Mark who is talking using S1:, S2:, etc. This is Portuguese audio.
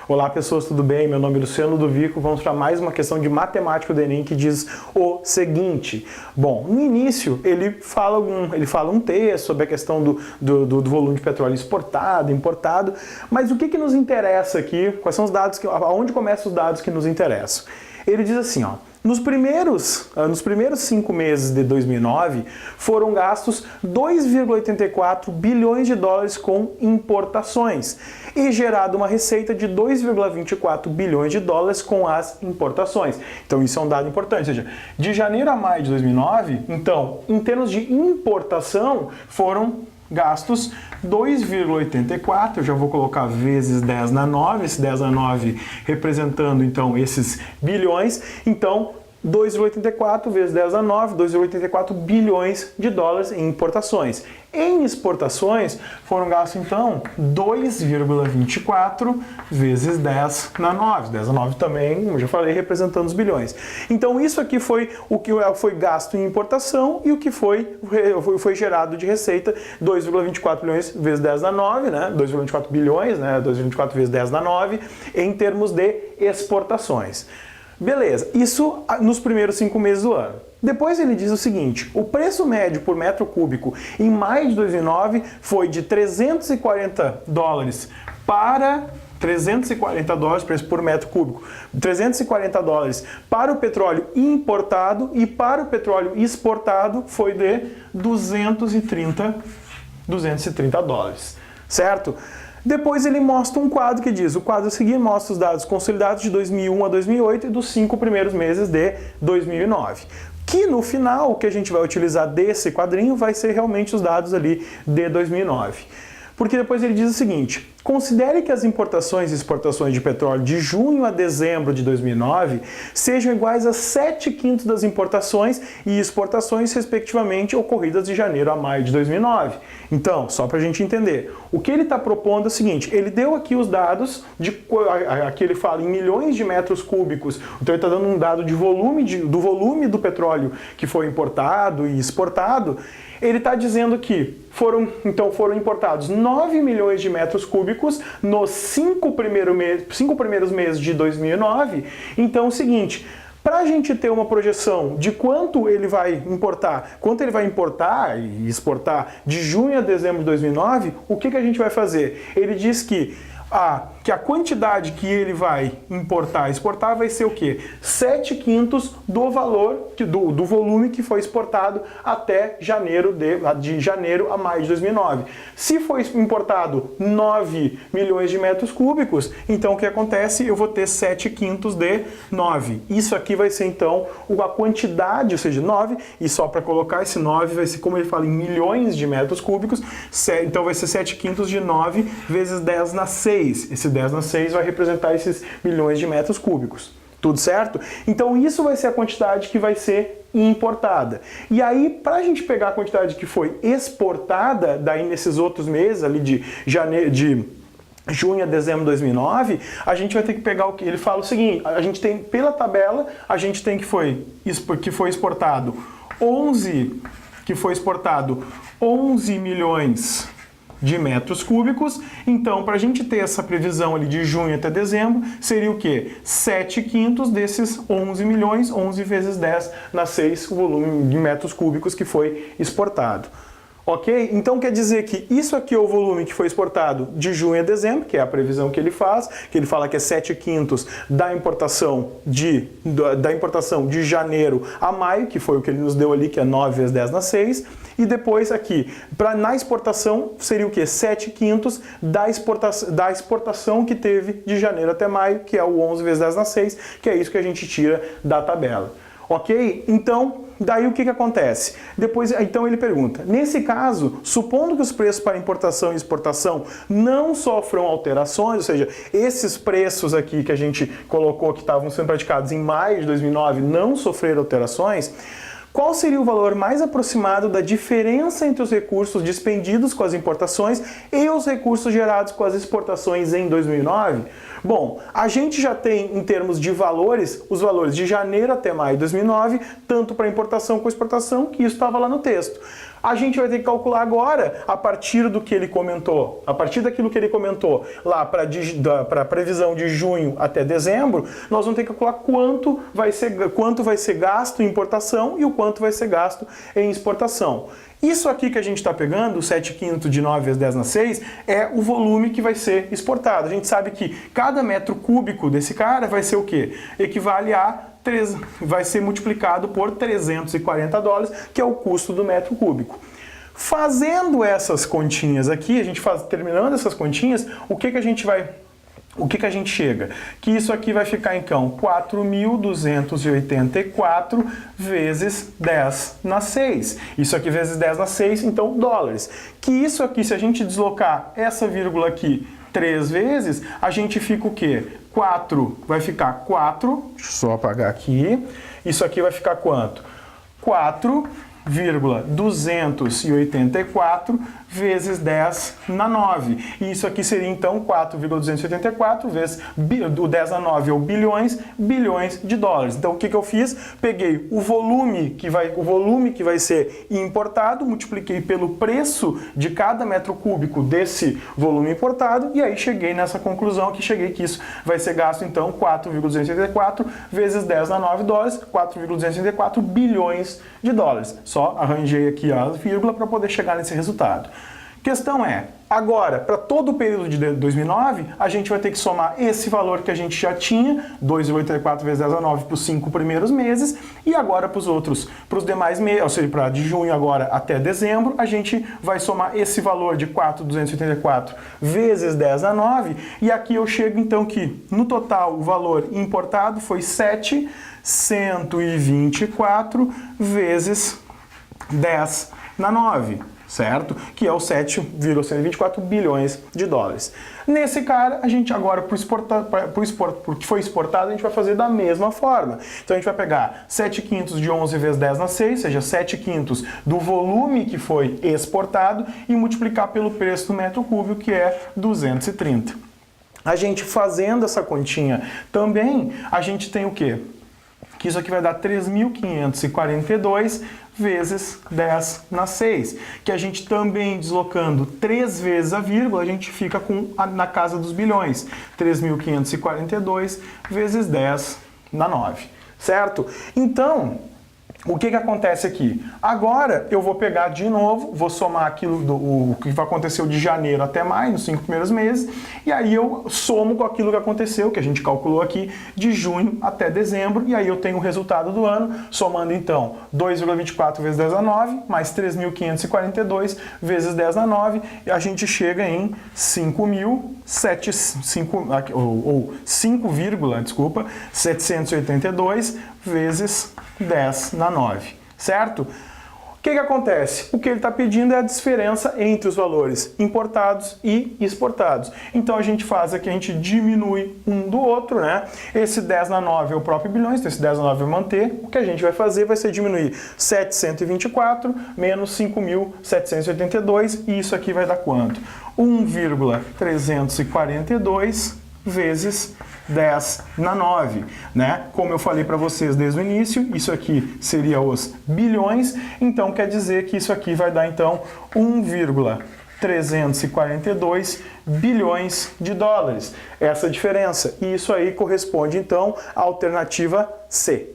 S1: Olá pessoas, tudo bem? Meu nome é Luciano Ludovico, vamos para mais uma questão de matemática do Enem que diz o seguinte. Bom, no início ele fala um texto sobre a questão do volume de petróleo exportado, importado, mas o que nos interessa aqui, quais são os dados, aonde começam os dados que nos interessam? Ele diz assim, ó, nos primeiros 5 meses de 2009, foram gastos 2,84 bilhões de dólares com importações e gerado uma receita de 2,24 bilhões de dólares com as importações. Então isso é um dado importante, ou seja, de janeiro a maio de 2009, então, em termos de importação, foram gastos 2,84, eu já vou colocar vezes 10 na 9, esse 10 na 9 representando então esses bilhões, então 2,84 vezes 10 na 9, 2,84 bilhões de dólares em importações. Em exportações foram gastos então 2,24 vezes 10 na 9. 10 na 9 também, como eu já falei, representando os bilhões. Então isso aqui foi o que foi gasto em importação e o que foi gerado de receita, 2,24 bilhões vezes 10 na 9, né? 2,24 bilhões, né? 2,24 vezes 10 na 9, em termos de exportações. Beleza, isso nos primeiros 5 meses do ano. Depois ele diz o seguinte, o preço médio por metro cúbico em maio de 2009 foi de 340 dólares para 340 dólares, preço por metro cúbico, 340 dólares para o petróleo importado e para o petróleo exportado foi de 230 dólares, certo? Depois ele mostra um quadro que diz, o quadro a seguir mostra os dados consolidados de 2001 a 2008 e dos 5 primeiros meses de 2009. Que no final, o que a gente vai utilizar desse quadrinho vai ser realmente os dados ali de 2009. Porque depois ele diz o seguinte, considere que as importações e exportações de petróleo de junho a dezembro de 2009 sejam iguais a 7/5 das importações e exportações, respectivamente, ocorridas de janeiro a maio de 2009. Então, só para a gente entender, o que ele está propondo é o seguinte, ele deu aqui os dados, aqui ele fala em milhões de metros cúbicos, então ele está dando um dado de volume, do volume do petróleo que foi importado e exportado. Ele está dizendo que foram importados 9 milhões de metros cúbicos nos 5 primeiros meses de 2009. Então é o seguinte, para a gente ter uma projeção de quanto ele vai importar e exportar de junho a dezembro de 2009, o que a gente vai fazer? Ele diz que a quantidade que ele vai importar e exportar vai ser o quê? 7/5 do valor, do volume que foi exportado até de janeiro a maio de 2009. Se foi importado 9 milhões de metros cúbicos, então o que acontece? Eu vou ter 7/5 de 9. Isso aqui vai ser então a quantidade, ou seja, 9, e só para colocar esse 9 vai ser, como ele fala, em milhões de metros cúbicos, então vai ser 7/5 de 9 vezes 10 na 6. Esse 10 na 6 vai representar esses milhões de metros cúbicos. Tudo certo? Então isso vai ser a quantidade que vai ser importada. E aí, para a gente pegar a quantidade que foi exportada, daí nesses outros meses, ali de junho a dezembro de 2009, a gente vai ter que pegar o que? Ele fala o seguinte, a gente tem, pela tabela, a gente tem que foi exportado 11 milhões de metros cúbicos, então para a gente ter essa previsão ali de junho até dezembro, seria o quê? 7/5 desses 11 milhões, 11 vezes 10 na 6, o volume de metros cúbicos que foi exportado. Ok? Então quer dizer que isso aqui é o volume que foi exportado de junho a dezembro, que é a previsão que ele faz, que ele fala que é 7/5 da importação de janeiro a maio, que foi o que ele nos deu ali, que é 9 vezes 10 na 6, e depois aqui, na exportação, seria o quê? 7/5 da exportação que teve de janeiro até maio, que é o 11 vezes 10 na 6, que é isso que a gente tira da tabela. Ok? Então, daí o que acontece? Depois, então ele pergunta, nesse caso, supondo que os preços para importação e exportação não sofram alterações, ou seja, esses preços aqui que a gente colocou que estavam sendo praticados em maio de 2009 não sofreram alterações, qual seria o valor mais aproximado da diferença entre os recursos dispendidos com as importações e os recursos gerados com as exportações em 2009? Bom, a gente já tem, em termos de valores, os valores de janeiro até maio de 2009, tanto para importação como exportação, que isso estava lá no texto. A gente vai ter que calcular agora, a partir do que ele comentou, a partir daquilo que ele comentou lá para a previsão de junho até dezembro, nós vamos ter que calcular quanto vai ser gasto em importação e o quanto vai ser gasto em exportação. Isso aqui que a gente está pegando, 7/5 de 9 vezes 10 na 6, é o volume que vai ser exportado. A gente sabe que cada metro cúbico desse cara vai ser o quê? Equivale a vai ser multiplicado por $340, que é o custo do metro cúbico. Fazendo essas continhas aqui, terminando essas continhas, o que a gente chega? Que isso aqui vai ficar, então, 4.284 vezes 10 na 6. Isso aqui vezes 10 na 6, então, dólares. Que isso aqui, se a gente deslocar essa vírgula aqui 3 vezes, a gente fica o quê? 4 vai ficar 4, deixa eu só apagar aqui. Isso aqui vai ficar quanto? 4,284 vezes 10 na 9. E isso aqui seria então 4,284 vezes o 10 na 9 é o bilhões de dólares. Então o que eu fiz? Peguei o volume que vai ser importado, multipliquei pelo preço de cada metro cúbico desse volume importado e aí cheguei nessa conclusão que isso vai ser gasto então 4,284 vezes 10 na 9 dólares, 4,284 bilhões de dólares. Só arranjei aqui a vírgula para poder chegar nesse resultado. Questão é, agora, para todo o período de 2009, a gente vai ter que somar esse valor que a gente já tinha, 2,84 vezes 10 a 9 para os 5 primeiros meses, e agora para os demais meses, ou seja, para de junho agora até dezembro, a gente vai somar esse valor de 4,284 vezes 10 a 9, e aqui eu chego então que, no total, o valor importado foi 724 vezes 10 na 9. Certo? Que é o 7,124 bilhões de dólares. Nesse cara, a gente agora, porque foi exportado, a gente vai fazer da mesma forma. Então a gente vai pegar 7/5 de 11 vezes 10 na 6, ou seja, 7/5 do volume que foi exportado e multiplicar pelo preço do metro cúbico, que é 230. A gente fazendo essa continha também, a gente tem o quê? Que isso aqui vai dar 3.542 vezes 10 na 6, que a gente também deslocando 3 vezes a vírgula, a gente fica na casa dos bilhões, 3.542 vezes 10 na 9, certo? Então, o que acontece aqui? Agora eu vou pegar de novo, vou somar aquilo o que aconteceu de janeiro até maio, nos 5 primeiros meses, e aí eu somo com aquilo que aconteceu, que a gente calculou aqui, de junho até dezembro, e aí eu tenho o resultado do ano, somando então 2,24 vezes 10 a 9, mais 3.542 vezes 10 a 9, e a gente chega em 5,782 vezes 10 na 9, certo? O que acontece? O que ele está pedindo é a diferença entre os valores importados e exportados. Então a gente faz aqui, a gente diminui um do outro, né? Esse 10 na 9 é o próprio bilhões, então esse 10 na 9 vai manter. O que a gente vai fazer vai ser diminuir 724 menos 5.782, e isso aqui vai dar quanto? 1,342 vezes 10 na 9, né? Como eu falei para vocês desde o início, isso aqui seria os bilhões, então quer dizer que isso aqui vai dar então 1,342 bilhões de dólares. Essa diferença, e isso aí corresponde então à alternativa C.